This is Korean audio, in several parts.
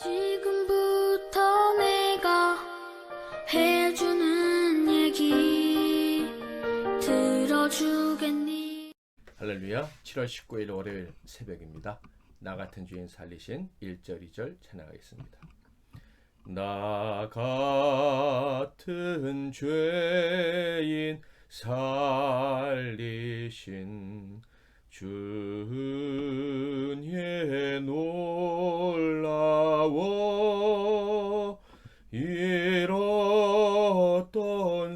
지금부터 내가 해주는 얘기 들어주겠니? 할렐루야. 7월 19일 월요일 새벽입니다. 나 같은 주인 살리신 1절 2절 찬양하겠습니다. 나 같은 죄인 살리신 주의 놀라워 잃었던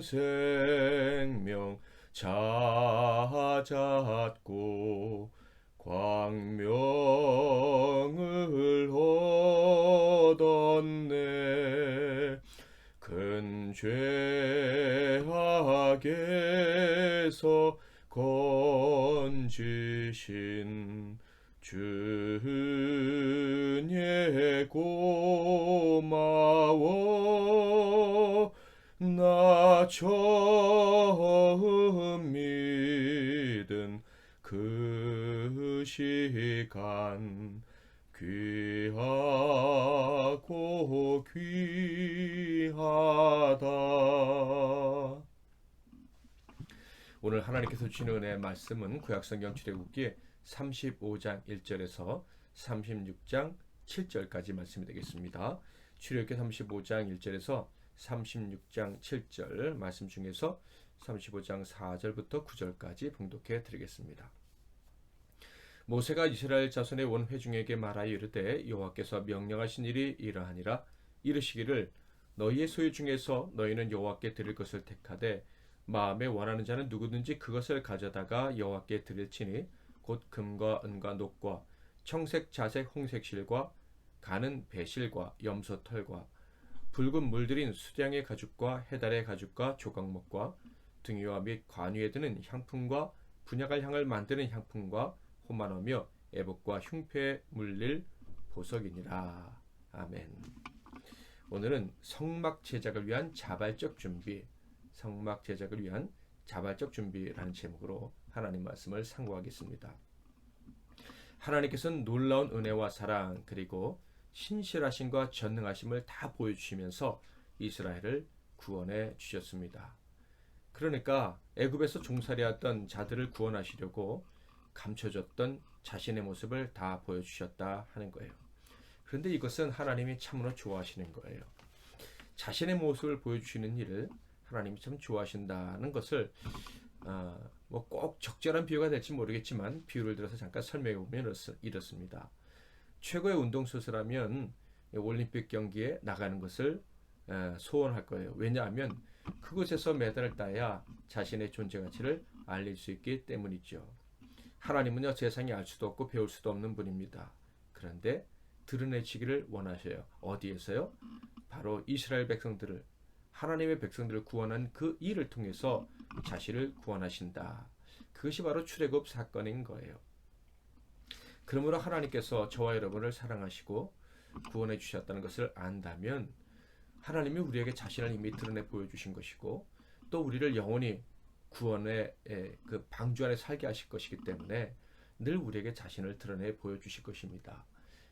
생명 찾았고 광명을 얻었네. 큰 죄악에서 건지신 주의 고마워. 나 처음 믿은 그 시간 귀하고 귀하다. 오늘 하나님께서 주시는 은혜의 말씀은 구약성경 출애굽기 35장 1절에서 36장 7절까지 말씀이 되겠습니다. 출애굽기 35장 1절에서 36장 7절 말씀 중에서 35장 4절부터 9절까지 봉독해 드리겠습니다. 모세가 이스라엘 자손의 온 회중에게 말하여 이르되 여호와께서 명령하신 일이 이러하니라. 이르시기를 너희의 소유 중에서 너희는 여호와께 드릴 것을 택하되 마음에 원하는 자는 누구든지 그것을 가져다가 여호와께 드릴지니 곧 금과 은과 녹과 청색 자색 홍색 실과 가는 배실과 염소 털과 붉은 물들인 수량의 가죽과 해달의 가죽과 조각목과 등유와 및 관유에 드는 향품과 분향할 향을 만드는 향품과 호마노며 애복과 흉패에 물릴 보석이니라. 아멘. 오늘은 성막 제작을 위한 자발적 준비, 성막 제작을 위한 자발적 준비라는 제목으로 하나님 말씀을 상고하겠습니다. 하나님께서는 놀라운 은혜와 사랑 그리고 신실하심과 전능하심을 다 보여주시면서 이스라엘을 구원해 주셨습니다. 그러니까 애굽에서 종살이했던 자들을 구원하시려고 감춰졌던 자신의 모습을 다 보여주셨다 하는 거예요. 그런데 이것은 하나님이 참으로 좋아하시는 거예요. 자신의 모습을 보여주시는 일을 하나님이 참 좋아하신다는 것을 꼭 적절한 비유가 될지 모르겠지만 비유를 들어서 잠깐 설명해 보면 이렇습니다. 최고의 운동선수라면 올림픽 경기에 나가는 것을 소원할 거예요. 왜냐하면 그곳에서 메달을 따야 자신의 존재 가치를 알릴 수 있기 때문이죠. 하나님은요, 세상에 알 수도 없고 배울 수도 없는 분입니다. 그런데 드러내시기를 원하셔요. 어디에서요? 바로 이스라엘 백성들을, 하나님의 백성들을 구원한 그 일을 통해서 자신을 구원하신다. 그것이 바로 출애굽 사건인 거예요. 그러므로 하나님께서 저와 여러분을 사랑하시고 구원해 주셨다는 것을 안다면 하나님이 우리에게 자신을 이미 드러내 보여주신 것이고 또 우리를 영원히 구원의 그 방주 안에 살게 하실 것이기 때문에 늘 우리에게 자신을 드러내 보여주실 것입니다.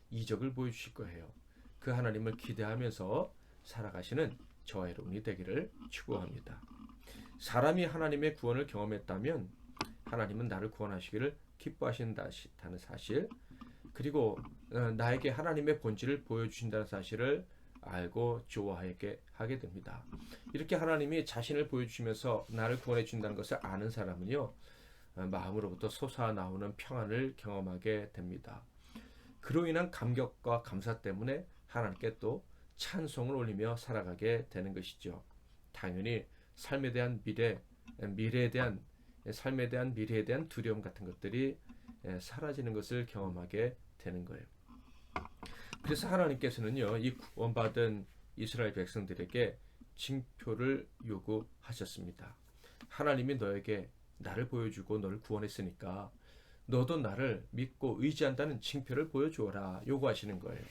이적을 보여주실 거예요. 그 하나님을 기대하면서 살아가시는 저와 여러분이 되기를 축복합니다. 사람이 하나님의 구원을 경험했다면 하나님은 나를 구원하시기를 기뻐하신다는 사실, 그리고 나에게 하나님의 본질을 보여주신다는 사실을 알고 좋아하게 하게 됩니다. 이렇게 하나님이 자신을 보여주시면서 나를 구원해 준다는 것을 아는 사람은요, 마음으로부터 솟아나오는 평안을 경험하게 됩니다. 그로 인한 감격과 감사 때문에 하나님께 또 찬송을 올리며 살아가게 되는 것이죠. 당연히 삶에 대한 미래에 대한 두려움 같은 것들이 사라지는 것을 경험하게 되는 거예요. 그래서 하나님께서는요, 이 구원받은 이스라엘 백성들에게 징표를 요구하셨습니다. 하나님이 너에게 나를 보여주고 너를 구원했으니까 너도 나를 믿고 의지한다는 징표를 보여주어라 요구하시는 거예요.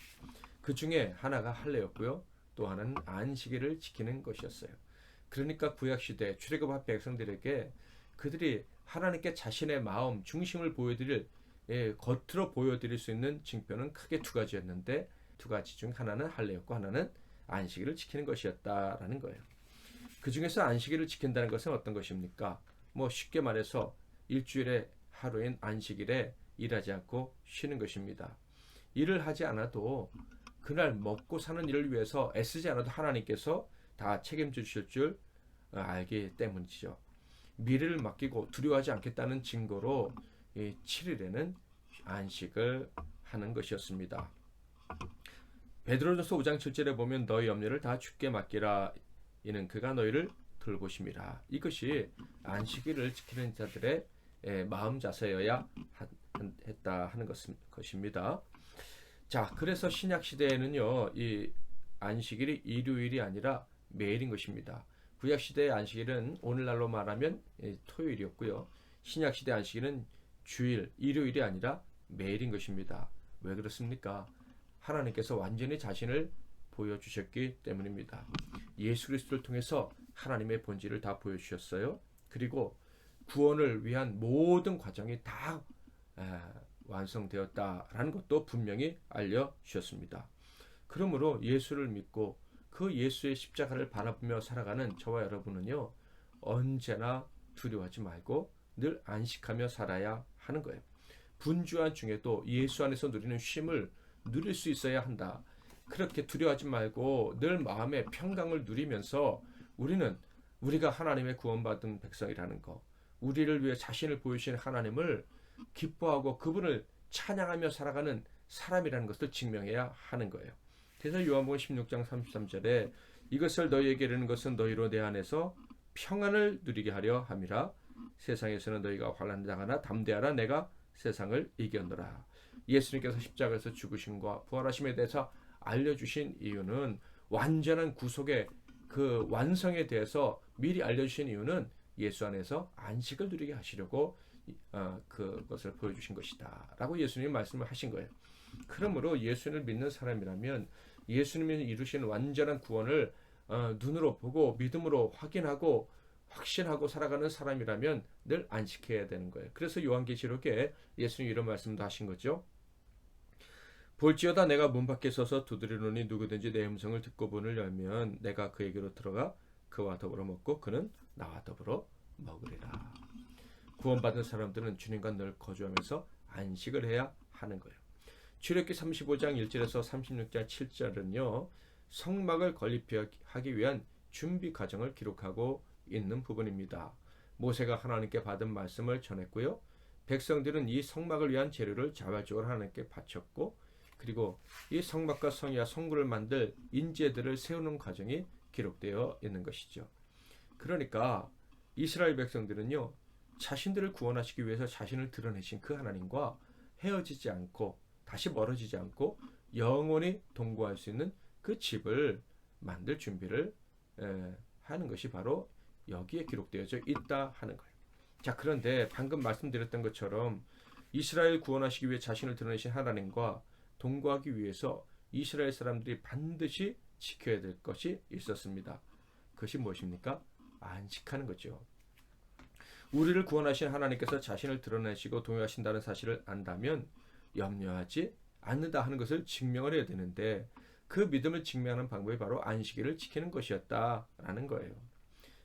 그 중에 하나가 할례였고요, 또 하나는 안식일을 지키는 것이었어요. 그러니까 구약시대 출애굽한 백성들에게 그들이 하나님께 자신의 마음 중심을 보여드릴, 겉으로 보여드릴 수 있는 징표는 크게 두 가지였는데, 두 가지 중 하나는 할례였고 하나는 안식일을 지키는 것이었다라는 거예요. 그 중에서 안식일을 지킨다는 것은 어떤 것입니까? 뭐 쉽게 말해서 일주일의 하루인 안식일에 일하지 않고 쉬는 것입니다. 일을 하지 않아도 그날 먹고 사는 일을 위해서 애쓰지 않아도 하나님께서 다 책임져 주실 줄 알기 때문이죠. 미래를 맡기고 두려워하지 않겠다는 증거로 7일에는 안식을 하는 것이었습니다. 베드로전서 5장 7절에 보면 너희 염려를 다 주께 맡기라 이는 그가 너희를 돌보심이라. 이것이 안식일을 지키는 자들의 마음 자세여야 했다 하는 것입니다. 자, 그래서 신약 시대에는요, 이 안식일이 일요일이 아니라 매일인 것입니다. 구약 시대의 안식일은 오늘날로 말하면 토요일이었고요. 신약 시대 안식일은 주일, 일요일이 아니라 매일인 것입니다. 왜 그렇습니까? 하나님께서 완전히 자신을 보여주셨기 때문입니다. 예수 그리스도를 통해서 하나님의 본질을 다 보여주셨어요. 그리고 구원을 위한 모든 과정이 다 완성되었다라는 것도 분명히 알려주셨습니다. 그러므로 예수를 믿고 그 예수의 십자가를 바라보며 살아가는 저와 여러분은요, 언제나 두려워하지 말고 늘 안식하며 살아야 하는 거예요. 분주한 중에도 예수 안에서 누리는 쉼을 누릴 수 있어야 한다. 그렇게 두려워하지 말고 늘 마음의 평강을 누리면서 우리가 하나님의 구원받은 백성이라는 거, 우리를 위해 자신을 보여주신 하나님을 기뻐하고 그분을 찬양하며 살아가는 사람이라는 것을 증명해야 하는 거예요. 그래서 요한복음 16장 33절에 이것을 너희에게 이르는 것은 너희로 내 안에서 평안을 누리게 하려 함이라. 세상에서는 너희가 환난을 당하나 담대하라. 내가 세상을 이겼노라. 예수님께서 십자가에서 죽으심과 부활하심에 대해서 알려주신 이유는, 완전한 구속의 그 완성에 대해서 미리 알려주신 이유는 예수 안에서 안식을 누리게 하시려고 그것을 보여주신 것이다 라고 예수님이 말씀을 하신 거예요. 그러므로 예수님을 믿는 사람이라면 예수님이 이루신 완전한 구원을 눈으로 보고 믿음으로 확인하고 확신하고 살아가는 사람이라면 늘 안식해야 되는 거예요. 그래서 요한계시록에 예수님이 이런 말씀도 하신 거죠. 볼지어다 내가 문 밖에 서서 두드리노니 누구든지 내 음성을 듣고 문을 열면 내가 그에게로 들어가 그와 더불어 먹고 그는 나와 더불어 먹으리라. 구원받은 사람들은 주님과 늘 거주하면서 안식을 해야 하는 거예요. 출애굽기 35장 1절에서 36장 7절은요, 성막을 건립하기 위한 준비 과정을 기록하고 있는 부분입니다. 모세가 하나님께 받은 말씀을 전했고요. 백성들은 이 성막을 위한 재료를 자발적으로 하나님께 바쳤고, 그리고 이 성막과 성이와 성구를 만들 인재들을 세우는 과정이 기록되어 있는 것이죠. 그러니까 이스라엘 백성들은요, 자신들을 구원하시기 위해서 자신을 드러내신 그 하나님과 헤어지지 않고 다시 멀어지지 않고 영원히 동거할 수 있는 그 집을 만들 준비를 하는 것이 바로 여기에 기록되어져 있다 하는 거예요. 자, 그런데 방금 말씀드렸던 것처럼 이스라엘 구원하시기 위해 자신을 드러내신 하나님과 동거하기 위해서 이스라엘 사람들이 반드시 지켜야 될 것이 있었습니다. 그것이 무엇입니까? 안식하는 거죠. 우리를 구원하신 하나님께서 자신을 드러내시고 동행하신다는 사실을 안다면 염려하지 않는다 하는 것을 증명을 해야 되는데, 그 믿음을 증명하는 방법이 바로 안식일을 지키는 것이었다라는 거예요.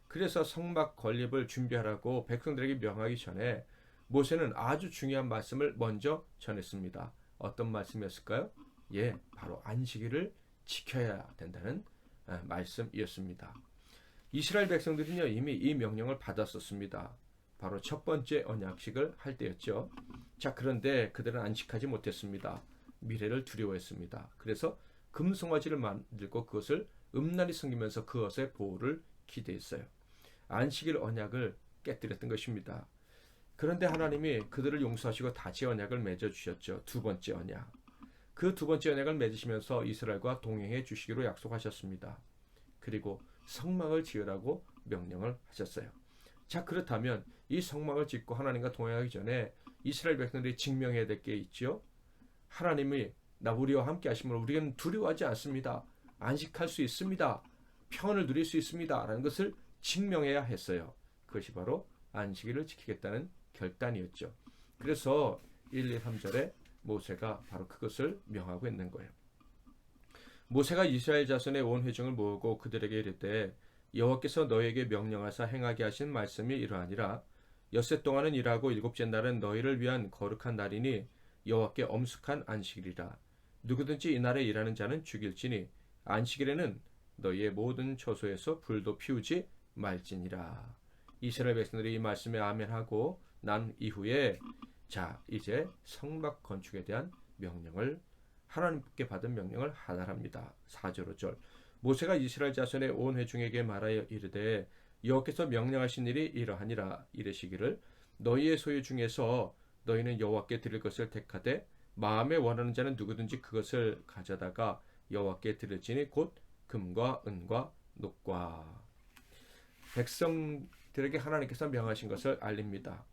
그래서 성막 건립을 준비하라고 백성들에게 명하기 전에 모세는 아주 중요한 말씀을 먼저 전했습니다. 어떤 말씀이었을까요? 바로 안식일을 지켜야 된다는 말씀이었습니다. 이스라엘 백성들은요, 이미 이 명령을 받았었습니다. 바로 첫 번째 언약식을 할 때였죠. 자, 그런데 그들은 안식하지 못했습니다. 미래를 두려워했습니다. 그래서 금송아지를 만들고 그것을 음란히 섬기면서 그것의 보호를 기대했어요. 안식일 언약을 깨뜨렸던 것입니다. 그런데 하나님이 그들을 용서하시고 다시 언약을 맺어주셨죠. 두 번째 언약. 그 두 번째 언약을 맺으시면서 이스라엘과 동행해 주시기로 약속하셨습니다. 그리고 성막을 지으라고 명령을 하셨어요. 자, 그렇다면 이 성막을 짓고 하나님과 동행하기 전에 이스라엘 백성들이 증명해야 될 게 있죠. 하나님이 우리와 함께 하심으로 우리는 두려워하지 않습니다. 안식할 수 있습니다. 평안을 누릴 수 있습니다. 라는 것을 증명해야 했어요. 그것이 바로 안식일을 지키겠다는 결단이었죠. 그래서 1, 2, 3절에 모세가 바로 그것을 명하고 있는 거예요. 모세가 이스라엘 자손의 온 회중을 모으고 그들에게 이르되 여호와께서 너희에게 명령하사 행하게 하신 말씀이 이러하니라. 엿새 동안은 일하고 일곱째 날은 너희를 위한 거룩한 날이니 여호와께 엄숙한 안식일이라. 누구든지 이날에 일하는 자는 죽일지니 안식일에는 너희의 모든 처소에서 불도 피우지 말지니라. 이스라엘 백성들이 이 말씀에 아멘하고 난 이후에 자 이제 성막 건축에 대한 명령을 하나님께 받은 명령을 하달합니다. 4절 5절 모세가 이스라엘 자손의 온 회중에게 말하여 이르되 여호와께서 명령하신 일이 이러하니라. 이르시기를 너희의 소유 중에서 너희는 여호와께 드릴 것을 택하되 마음에 원하는 자는 누구든지 그것을 가져다가 여호와께 드릴지니 곧 금과 은과 녹과. 백성들에게 하나님께서 명하신 것을 알립니다.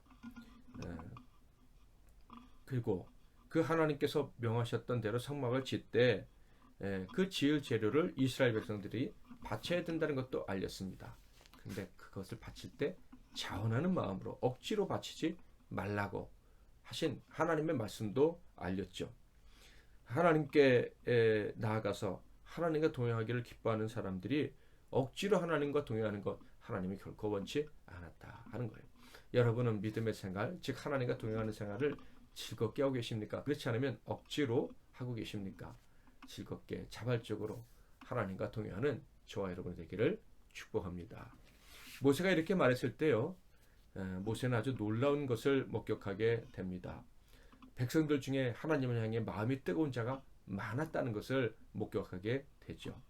그리고 그 하나님께서 명하셨던 대로 성막을 짓되 그 지을 재료를 이스라엘 백성들이 바쳐야 된다는 것도 알렸습니다. 근데 그것을 바칠 때 자원하는 마음으로 억지로 바치지 말라고 하신 하나님의 말씀도 알렸죠. 하나님께 나아가서 하나님과 동행하기를 기뻐하는 사람들이 억지로 하나님과 동행하는 것 하나님이 결코 원치 않았다 하는 거예요. 여러분은 믿음의 생활, 즉 하나님과 동행하는 생활을 즐겁게 하고 계십니까? 그렇지 않으면 억지로 하고 계십니까? 즐겁게 자발적으로 하나님과 동행하는 저와 여러분 되기를 축복합니다. 모세가 이렇게 말했을 때요, 모세는 아주 놀라운 것을 목격하게 됩니다. 백성들 중에 하나님을 향해 마음이 뜨거운 자가 많았다는 것을 목격하게 되죠.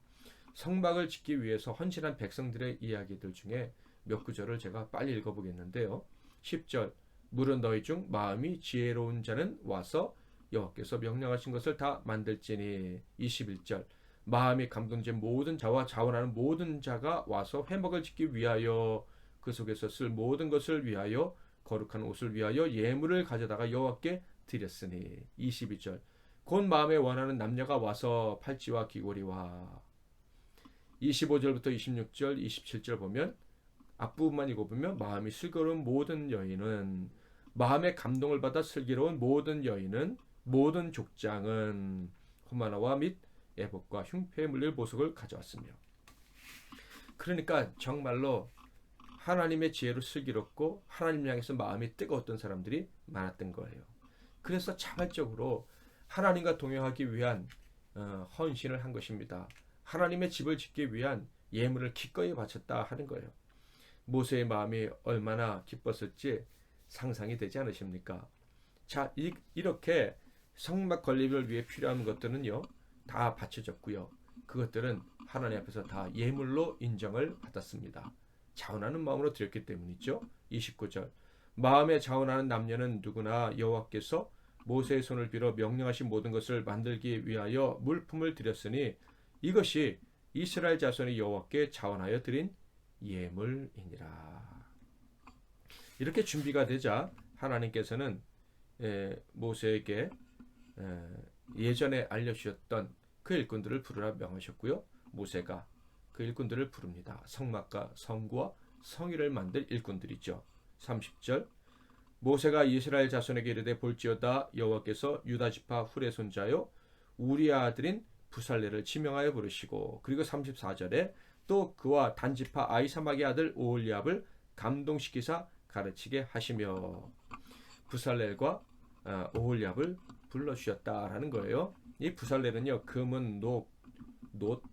성막을 짓기 위해서 헌신한 백성들의 이야기들 중에 몇 구절을 제가 빨리 읽어보겠는데요. 10절 물은 너희 중 마음이 지혜로운 자는 와서 여호와께서 명령하신 것을 다 만들지니. 21절 마음이 감동된 모든 자와 자원하는 모든 자가 와서 회막을 짓기 위하여 그 속에서 쓸 모든 것을 위하여 거룩한 옷을 위하여 예물을 가져다가 여호와께 드렸으니. 22절 곧 마음에 원하는 남녀가 와서 팔찌와 귀고리와. 25절부터 26절 27절 보면 앞부분만 읽어보면 마음이 슬기로운 모든 여인은, 마음의 감동을 받아 슬기로운 모든 여인은, 모든 족장은 호마노와 및 에봇과 흉패에 물릴 보석을 가져왔으며. 그러니까 정말로 하나님의 지혜로 슬기롭고 하나님 향해서 마음이 뜨거웠던 사람들이 많았던 거예요. 그래서 자발적으로 하나님과 동행하기 위한 헌신을 한 것입니다. 하나님의 집을 짓기 위한 예물을 기꺼이 바쳤다 하는 거예요. 모세의 마음이 얼마나 기뻤을지 상상이 되지 않으십니까? 자, 이렇게 성막 건립을 위해 필요한 것들은요, 다 바쳐졌고요. 그것들은 하나님 앞에서 다 예물로 인정을 받았습니다. 자원하는 마음으로 드렸기 때문이죠. 29절 마음에 자원하는 남녀는 누구나 여호와께서 모세의 손을 빌어 명령하신 모든 것을 만들기 위하여 물품을 드렸으니 이것이 이스라엘 자손이 여호와께 자원하여 드린 예물이니라. 이렇게 준비가 되자 하나님께서는 모세에게 예전에 알려주셨던 그 일꾼들을 부르라 명하셨고요. 모세가 그 일꾼들을 부릅니다. 성막과 성구와 성의를 만들 일꾼들이죠. 30절 모세가 이스라엘 자손에게 이르되 볼지어다 여호와께서 유다 지파 훌의 손자요 우리의 아들인 부살레를 지명하여 부르시고. 그리고 34절에 또 그와 단지파 아이사막의 아들 오홀리압을 감동시키사 가르치게 하시며. 부살렐과 오홀리압을 불러주셨다라는 거예요. 이 부살렐은요 금은 녹,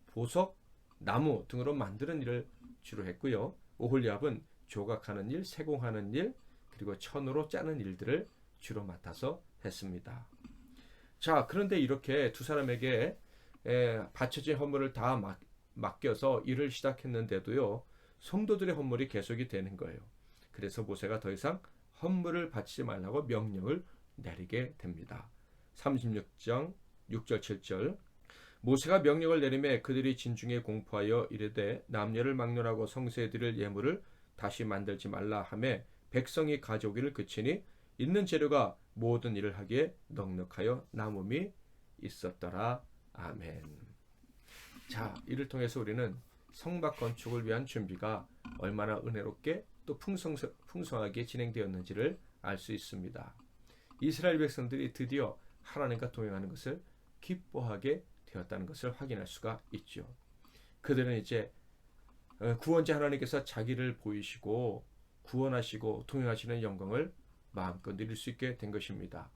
보석, 나무 등으로 만드는 일을 주로 했고요. 오홀리압은 조각하는 일, 세공하는 일, 그리고 천으로 짜는 일들을 주로 맡아서 했습니다. 자, 그런데 이렇게 두 사람에게 바쳐진 헌물을 다 맡겨서 일을 시작했는데도요, 성도들의 헌물이 계속이 되는 거예요. 그래서 모세가 더 이상 헌물을 바치지 말라고 명령을 내리게 됩니다. 36장 6절 7절 모세가 명령을 내리매 그들이 진중에 공포하여 이르되 남녀를 막론하고 성새에 드릴 예물을 다시 만들지 말라 하매 백성이 가져오기를 그치니 있는 재료가 모든 일을 하기에 넉넉하여 남음이 있었더라. 아멘. 자, 이를 통해서 우리는 성막 건축을 위한 준비가 얼마나 은혜롭게 또 풍성하게 진행되었는지를 알 수 있습니다. 이스라엘 백성들이 드디어 하나님과 동행하는 것을 기뻐하게 되었다는 것을 확인할 수가 있죠. 그들은 이제 구원자 하나님께서 자기를 보이시고 구원하시고 통행하시는 영광을 마음껏 누릴 수 있게 된 것입니다.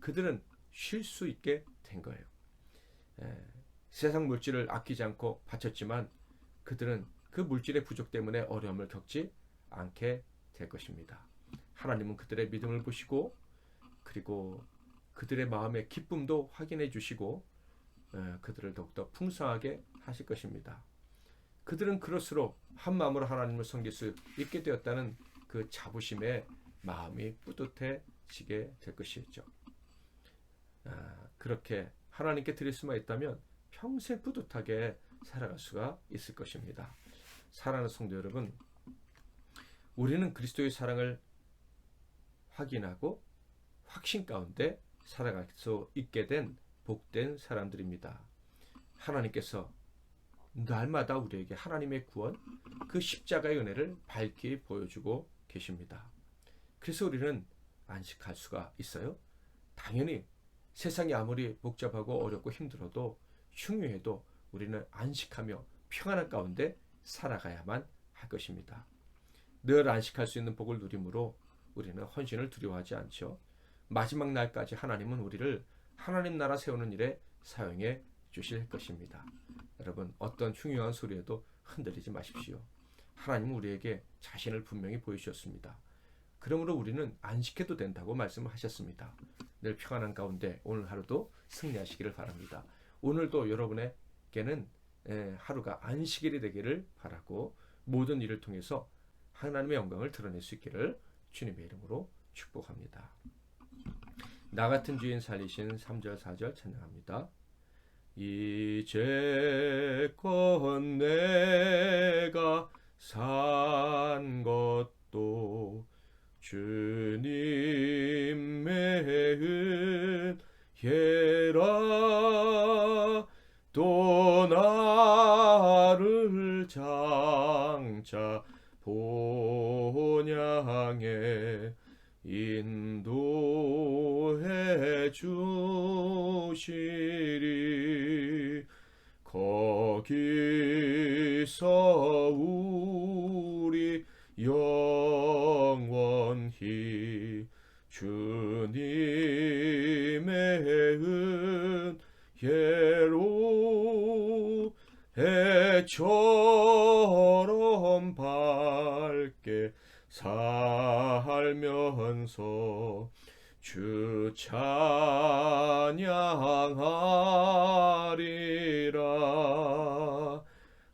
그들은 쉴 수 있게 된 거예요. 세상 물질을 아끼지 않고 바쳤지만 그들은 그 물질의 부족 때문에 어려움을 겪지 않게 될 것입니다. 하나님은 그들의 믿음을 보시고 그리고 그들의 마음의 기쁨도 확인해 주시고 그들을 더욱더 풍성하게 하실 것입니다. 그들은 그럴수록 한 마음으로 하나님을 섬길 수 있게 되었다는 그 자부심에 마음이 뿌듯해지게 될 것이죠. 그렇게 하나님께 드릴 수만 있다면 평생 뿌듯하게 살아갈 수가 있을 것입니다. 사랑하는 성도 여러분, 우리는 그리스도의 사랑을 확인하고 확신 가운데 살아갈 수 있게 된 복된 사람들입니다. 하나님께서 날마다 우리에게 하나님의 구원, 그 십자가의 은혜를 밝히 보여주고 계십니다. 그래서 우리는 안식할 수가 있어요. 당연히 세상이 아무리 복잡하고 어렵고 힘들어도 흉흉해도 우리는 안식하며 평안한 가운데 살아가야만 할 것입니다. 늘 안식할 수 있는 복을 누림으로 우리는 헌신을 두려워하지 않죠. 마지막 날까지 하나님은 우리를 하나님 나라 세우는 일에 사용해 주실 것입니다. 여러분, 어떤 흉흉한 소리에도 흔들리지 마십시오. 하나님은 우리에게 자신을 분명히 보여주셨습니다. 그러므로 우리는 안식해도 된다고 말씀을 하셨습니다. 늘 평안한 가운데 오늘 하루도 승리하시기를 바랍니다. 오늘도 여러분에게는 하루가 안식일이 되기를 바라고 모든 일을 통해서 하나님의 영광을 드러낼 수 있기를 주님의 이름으로 축복합니다. 나 같은 주인 살리신 3절 4절 찬양합니다. 이제껏 내가 산 것도 주님의 은혜라 또 나를 장차 본향에 인도해 주시리 거기서 우리 영원히 주님의 은혜로 해처럼 밝게 살면서 주 찬양하리라.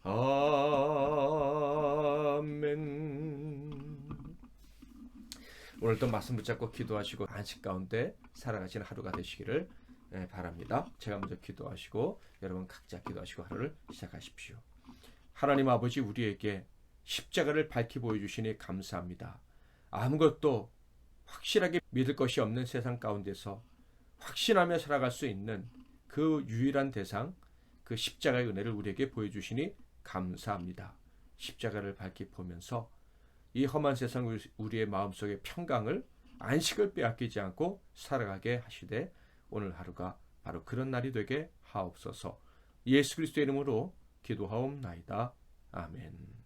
아멘. 오늘도 말씀 붙잡고 기도하시고 안식 가운데 살아가시는 하루가 되시기를 바랍니다. 제가 먼저 기도하시고 여러분 각자 기도하시고 하루를 시작하십시오. 하나님 아버지, 우리에게 십자가를 밝히 보여주시니 감사합니다. 아무것도 확실하게 믿을 것이 없는 세상 가운데서 확신하며 살아갈 수 있는 그 유일한 대상, 그 십자가의 은혜를 우리에게 보여주시니 감사합니다. 십자가를 밝히 보면서 이 험한 세상 우리의 마음속의 평강을, 안식을 빼앗기지 않고 살아가게 하시되 오늘 하루가 바로 그런 날이 되게 하옵소서. 예수 그리스도의 이름으로 기도하옵나이다. 아멘.